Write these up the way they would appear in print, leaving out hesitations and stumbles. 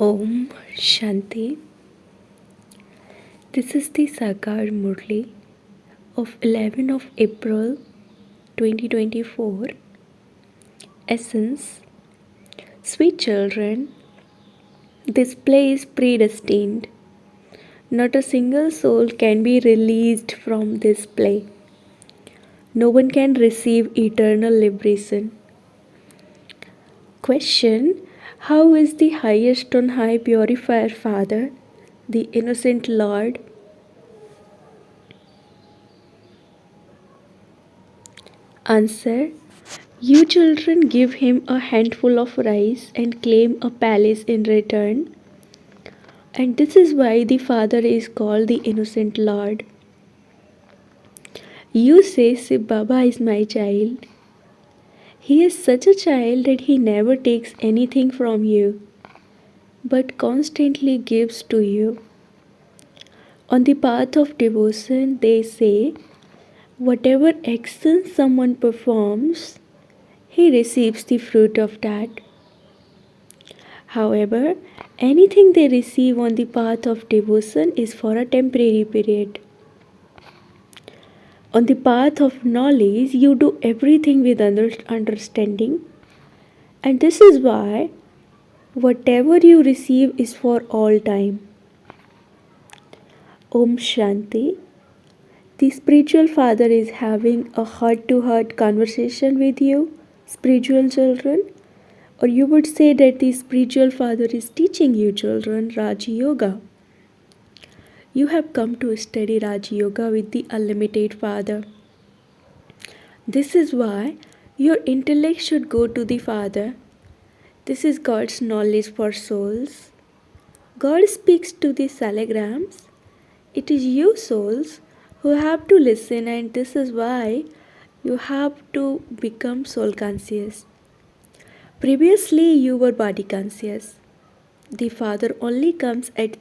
Om Shanti. This is the Sakar Murli of 11 of April 2024. Essence. Sweet children, this play is predestined. Not a single soul can be released from this play. No one can receive eternal liberation. Question. How is the highest on high purifier Father, the innocent Lord? Answer. You children give him a handful of rice and claim a palace in return. And this is why the Father is called the innocent Lord. You say Shiv Baba is my child. He is such a child that he never takes anything from you, but constantly gives to you. On the path of devotion, they say, whatever action someone performs, he receives the fruit of that. However, anything they receive on the path of devotion is for a temporary period. On the path of knowledge, you do everything with understanding, and this is why whatever you receive is for all time. Om Shanti. The spiritual father is having a heart-to-heart conversation with you, spiritual children, or you would say that the spiritual father is teaching you children Raja Yoga. You have come to study Raja Yoga with the unlimited Father. This is why your intellect should go to the Father. This is God's knowledge for souls. God speaks to the salagrams. It is you souls who have to listen, and this is why you have to become soul conscious. Previously you were body conscious. The Father only comes at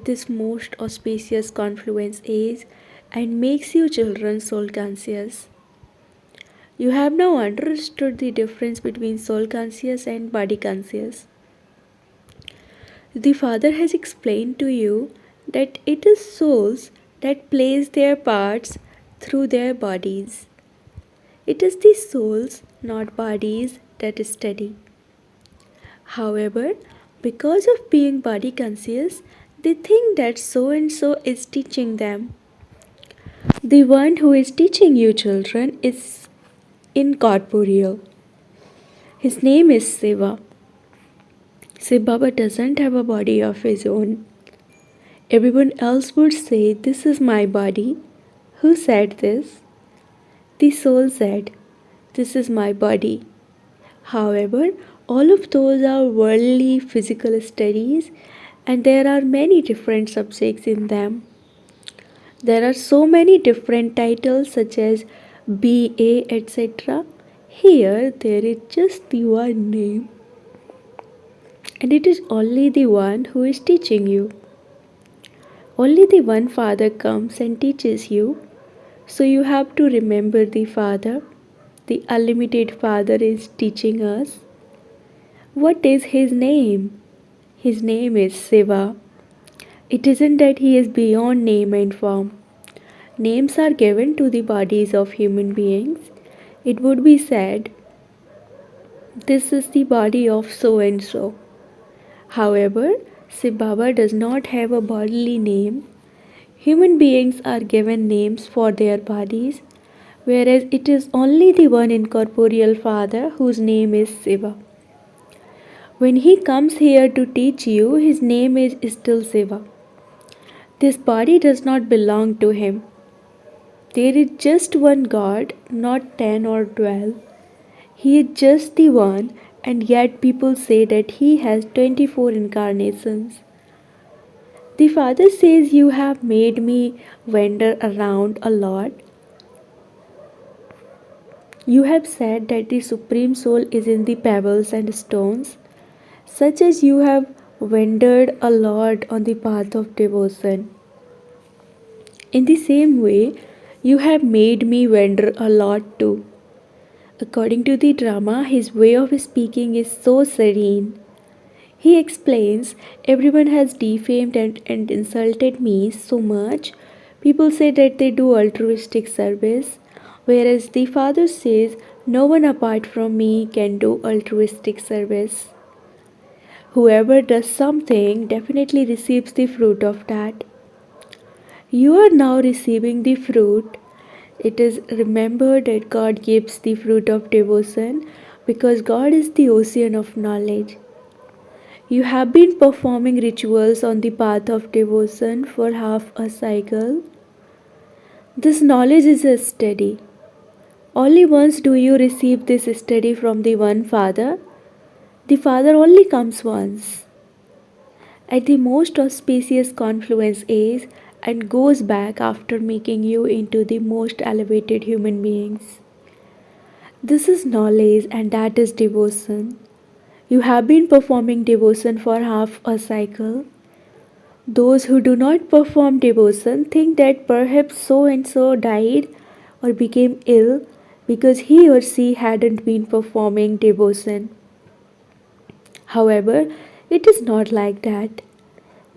this most auspicious confluence age and makes you children soul conscious. You have now understood the difference between soul conscious and body conscious. The Father has explained to you that it is souls that plays their parts through their bodies. It is the souls, not bodies, that study. However, because of being body conscious, they think that so and so is teaching them. The one who is teaching you children is incorporeal. His name is Shiva. Shiv Baba doesn't have a body of his own. Everyone else would say, "This is my body." Who said this? The soul said, "This is my body." However, all of those are worldly physical studies, and there are many different subjects in them. There are so many different titles such as BA, etc. Here there is just the one name, and it is only the one who is teaching you. Only the one Father comes and teaches you, so you have to remember the Father. The unlimited Father is teaching us. What is his name? His name is Shiva. It isn't that he is beyond name and form. Names are given to the bodies of human beings. It would be said, this is the body of so and so. However, Shiv Baba does not have a bodily name. Human beings are given names for their bodies, whereas it is only the one incorporeal Father whose name is Shiva. When he comes here to teach you, his name is still Shiva. This body does not belong to him. There is just one God, not 10 or 12. He is just the one, and yet people say that he has 24 incarnations. The Father says, "You have made me wander around a lot. You have said that the Supreme Soul is in the pebbles and stones, such as you have wandered a lot on the path of devotion. In the same way, you have made me wander a lot too." According to the drama, his way of speaking is so serene. He explains, everyone has defamed and insulted me so much. People say that they do altruistic service, whereas the Father says, no one apart from me can do altruistic service. Whoever does something definitely receives the fruit of that. You are now receiving the fruit. It is remembered that God gives the fruit of devotion because God is the ocean of knowledge. You have been performing rituals on the path of devotion for half a cycle. This knowledge is a study. Only once do you receive this study from the one Father. The Father only comes once, at the most auspicious confluence age, and goes back after making you into the most elevated human beings. This is knowledge and that is devotion. You have been performing devotion for half a cycle. Those who do not perform devotion think that perhaps so and so died or became ill because he or she hadn't been performing devotion. However, it is not like that.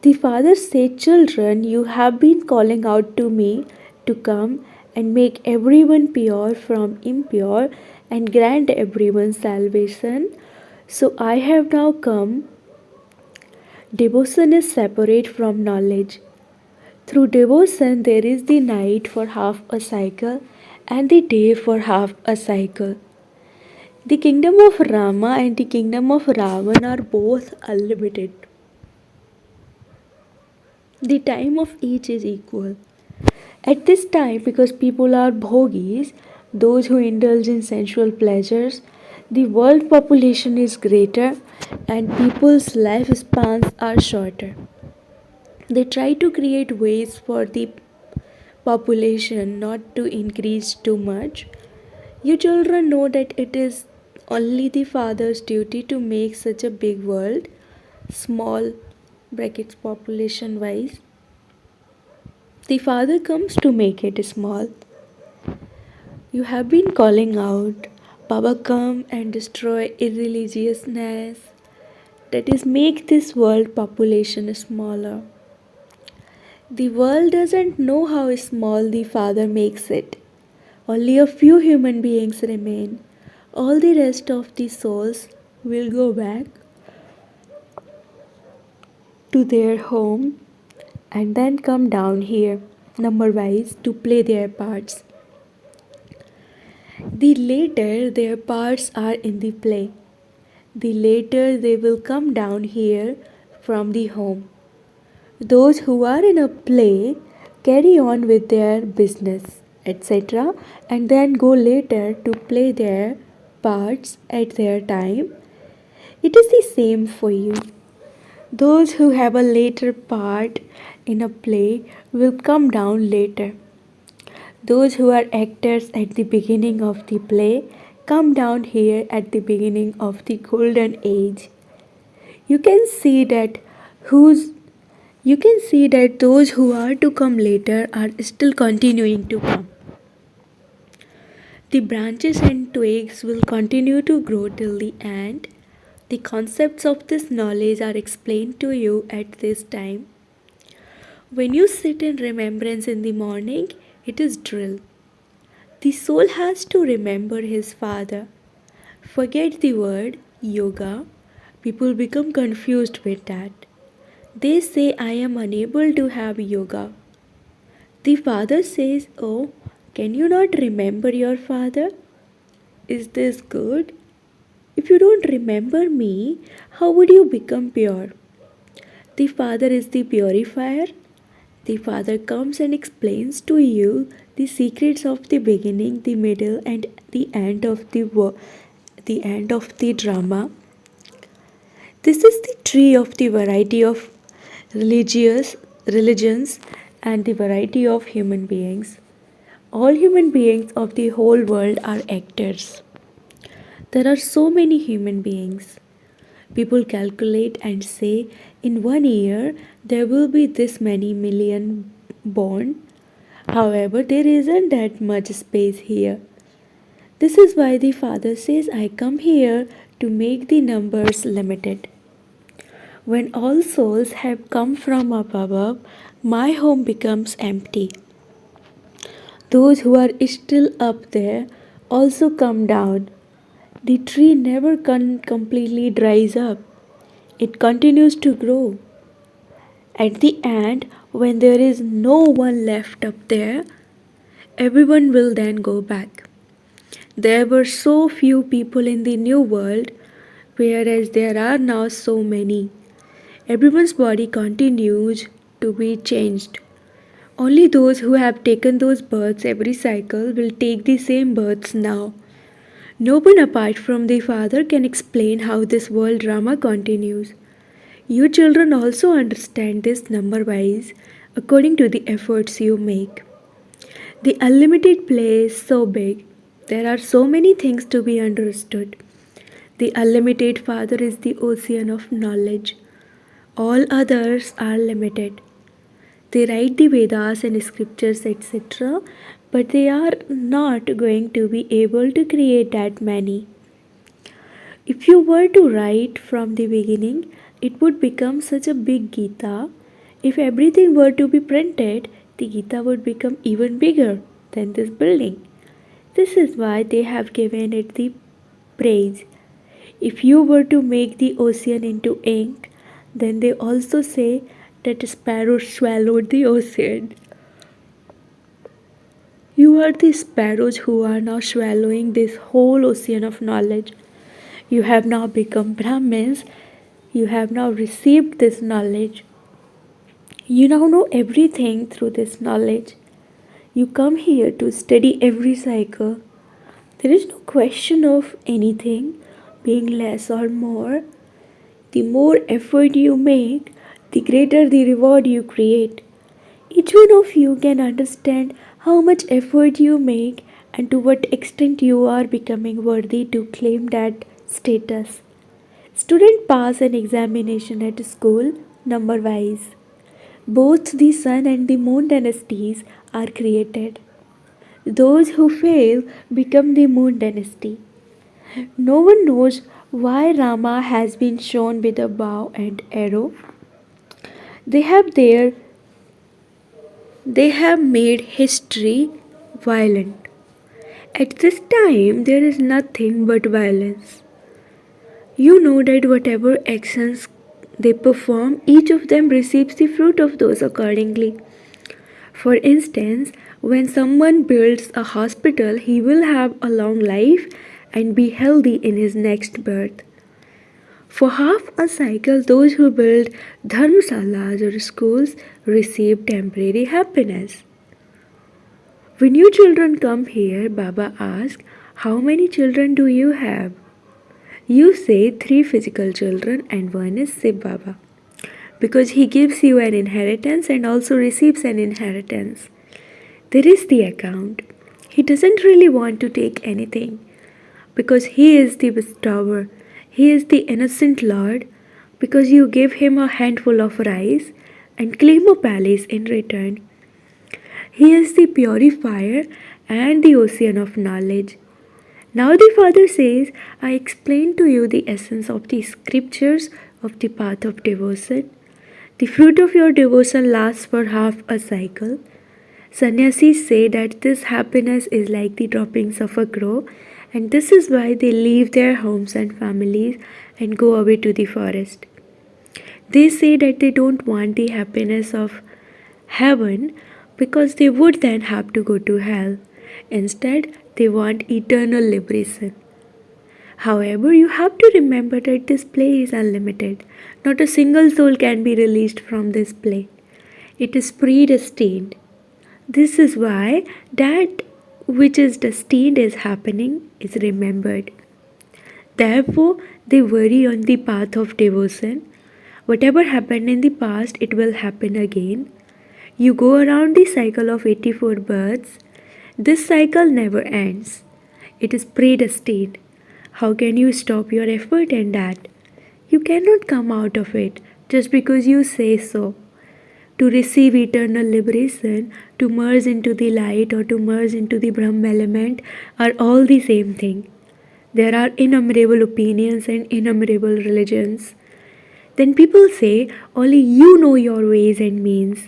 The Father said, children, you have been calling out to me to come and make everyone pure from impure and grant everyone salvation. So I have now come. Devotion is separate from knowledge. Through devotion, there is the night for half a cycle and the day for half a cycle. The kingdom of Rama and the kingdom of Ravan are both unlimited. The time of each is equal. At this time, because people are bhogis, those who indulge in sensual pleasures, the world population is greater and people's lifespans are shorter. They try to create ways for the population not to increase too much. You children know that it is only the Father's duty to make such a big world, small brackets population wise. The Father comes to make it small. You have been calling out, Baba, come and destroy irreligiousness. That is, make this world population smaller. The world doesn't know how small the Father makes it. Only a few human beings remain. All the rest of the souls will go back to their home and then come down here, number wise, to play their parts. The later their parts are in the play, the later they will come down here from the home. Those who are in a play carry on with their business, etc., and then go later to play their parts at their time. It is the same for you. Those who have a later part in a play will come down later. Those who are actors at the beginning of the play come down here at the beginning of the golden age. You can see that who's you can see that those who are to come later are still continuing to come. The branches and twigs will continue to grow till the end. The concepts of this knowledge are explained to you at this time. When you sit in remembrance in the morning, it is drill. The soul has to remember his father. Forget the word yoga. People become confused with that. They say, I am unable to have yoga. The father says, oh, can you not remember your father? Is this good? If you don't remember me, how would you become pure? The Father is the purifier. The Father comes and explains to you the secrets of the beginning, the middle, and the end of the drama. This is the tree of the variety of religions and the variety of human beings. All human beings of the whole world are actors. There are so many human beings. People calculate and say in 1 year there will be this many million born. However, there isn't that much space here. This is why the Father says, I come here to make the numbers limited. When all souls have come from up above, my home becomes empty. Those who are still up there also come down. The tree never completely dries up, it continues to grow. At the end, when there is no one left up there, everyone will then go back. There were so few people in the new world, whereas there are now so many. Everyone's body continues to be changed. Only those who have taken those births every cycle will take the same births now. No one apart from the Father can explain how this world drama continues. You children also understand this number wise according to the efforts you make. The unlimited play is so big. There are so many things to be understood. The unlimited Father is the ocean of knowledge. All others are limited. They write the Vedas and scriptures, etc., but they are not going to be able to create that many. If you were to write from the beginning, it would become such a big Gita. If everything were to be printed, the Gita would become even bigger than this building. This is why they have given it the praise. If you were to make the ocean into ink, then they also say that a sparrow swallowed the ocean. You are the sparrows who are now swallowing this whole ocean of knowledge. You have now become Brahmins. You have now received this knowledge. You now know everything through this knowledge. You come here to study every cycle. There is no question of anything being less or more. The more effort you make, the greater the reward you create. Each one of you can understand how much effort you make and to what extent you are becoming worthy to claim that status. Students pass an examination at school number wise. Both the sun and the moon dynasties are created. Those who fail become the moon dynasty. No one knows why Rama has been shown with a bow and arrow. They have their They have made history violent. At this time, there is nothing but violence. You know that whatever actions they perform, each of them receives the fruit of those accordingly. For instance, when someone builds a hospital, he will have a long life and be healthy in his next birth. For half a cycle, those who build dharmasalas or schools receive temporary happiness. When you children come here, Baba asks, how many children do you have? You say 3 physical children and one is Shiv Baba. Because he gives you an inheritance and also receives an inheritance. There is the account. He doesn't really want to take anything because he is the bestower. He is the innocent Lord because you give him a handful of rice and claim a palace in return. He is the purifier and the ocean of knowledge. Now the Father says, I explained to you the essence of the scriptures of the path of devotion. The fruit of your devotion lasts for half a cycle. Sannyasis say that this happiness is like the droppings of a crow, and this is why they leave their homes and families and go away to the forest. They say that they don't want the happiness of heaven because they would then have to go to hell. Instead, they want eternal liberation. However, you have to remember that this play is unlimited. Not a single soul can be released from this play. It is predestined. This is why that which is destined is happening is remembered. Therefore, they worry on the path of devotion. Whatever happened in the past, it will happen again. You go around the cycle of 84 births. This cycle never ends. It is predestined. How can you stop your effort in that? You cannot come out of it just because you say so. To receive eternal liberation, to merge into the light or to merge into the Brahm element are all the same thing. There are innumerable opinions and innumerable religions. Then people say, only you know your ways and means.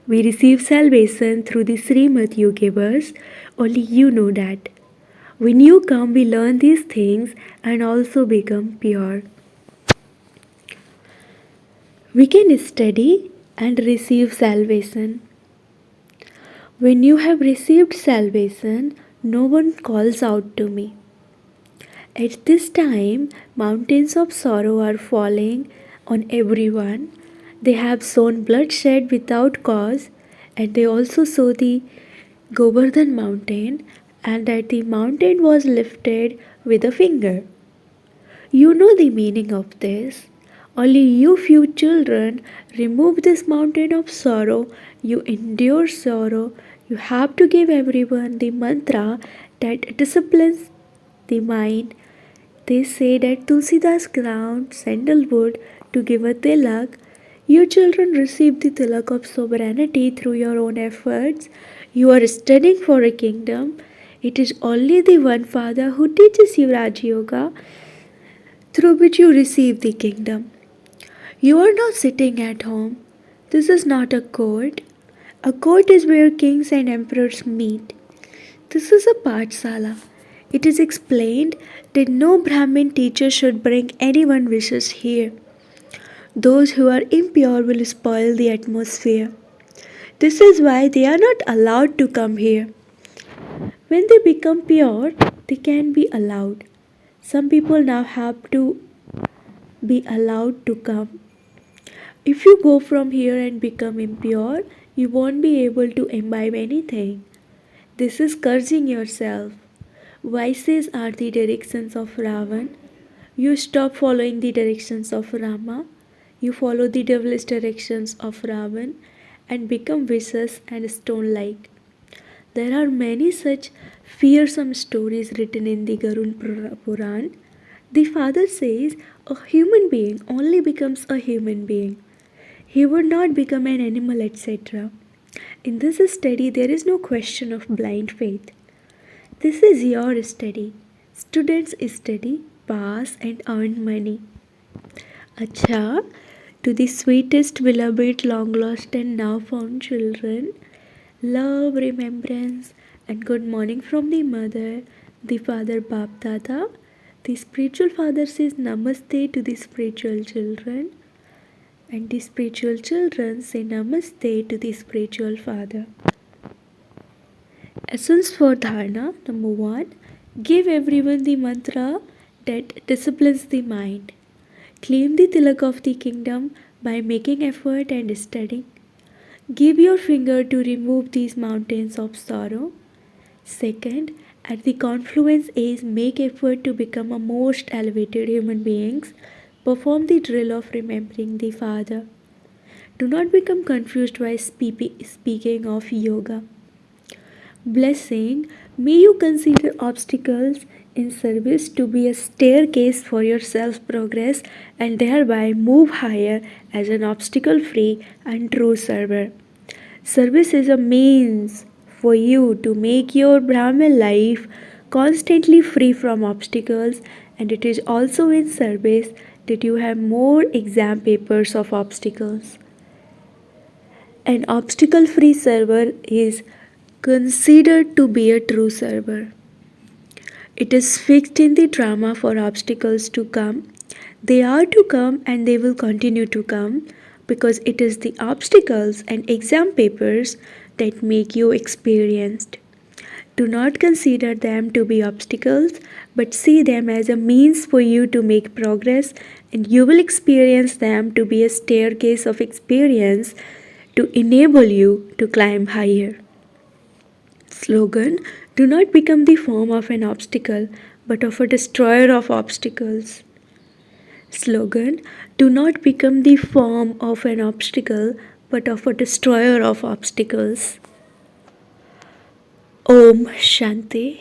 We receive salvation through the Srimad you give us, only you know that. When you come, we learn these things and also become pure. We can study and receive salvation. When you have received salvation, no one calls out to me. At this time, mountains of sorrow are falling on everyone. They have sown bloodshed without cause, and they also saw the Govardhan mountain, and that the mountain was lifted with a finger. You know the meaning of this. Only you few children remove this mountain of sorrow. You endure sorrow. You have to give everyone the mantra that disciplines the mind. They say that Tulsidas ground sandalwood to give a tilak. You children receive the tilak of sovereignty through your own efforts. You are studying for a kingdom. It is only the one Father who teaches you Raj Yoga, through which you receive the kingdom. You are not sitting at home. This is not a court. A court is where kings and emperors meet. This is a Pathsala. It is explained that no Brahmin teacher should bring anyone wishes here. Those who are impure will spoil the atmosphere. This is why they are not allowed to come here. When they become pure, they can be allowed. Some people now have to be allowed to come. If you go from here and become impure, you won't be able to imbibe anything. This is cursing yourself. Vices are the directions of Ravan. You stop following the directions of Rama. You follow the devilish directions of Ravan and become vicious and stone-like. There are many such fearsome stories written in the Garud Puran. The father says a human being only becomes a human being. He would not become an animal, etc. In this study, there is no question of blind faith. This is your study. Students study, pass and earn money. Acha, to the sweetest, beloved, long lost and now found children, love, remembrance and good morning from the mother, the father Bap Dada. The spiritual father says Namaste to the spiritual children, and the spiritual children say Namaste to the spiritual father. Essence for dharana, number 1, give everyone the mantra that disciplines the mind. Claim the tilak of the kingdom by making effort and studying. Give your finger to remove these mountains of sorrow. Second, at the confluence age, make effort to become a most elevated human beings. Perform the drill of remembering the Father. Do not become confused while speaking of yoga. Blessing, may you consider obstacles in service to be a staircase for your self-progress and thereby move higher as an obstacle-free and true server. Service is a means for you to make your Brahmin life constantly free from obstacles, and it is also in service that you have more exam papers of obstacles. An obstacle-free server is considered to be a true server. It is fixed in the drama for obstacles to come. They are to come and they will continue to come because it is the obstacles and exam papers that make you experienced. Do not consider them to be obstacles, but see them as a means for you to make progress, and you will experience them to be a staircase of experience to enable you to climb higher. Slogan, do not become the form of an obstacle, but of a destroyer of obstacles. Slogan, do not become the form of an obstacle, but of a destroyer of obstacles. Om Shanti.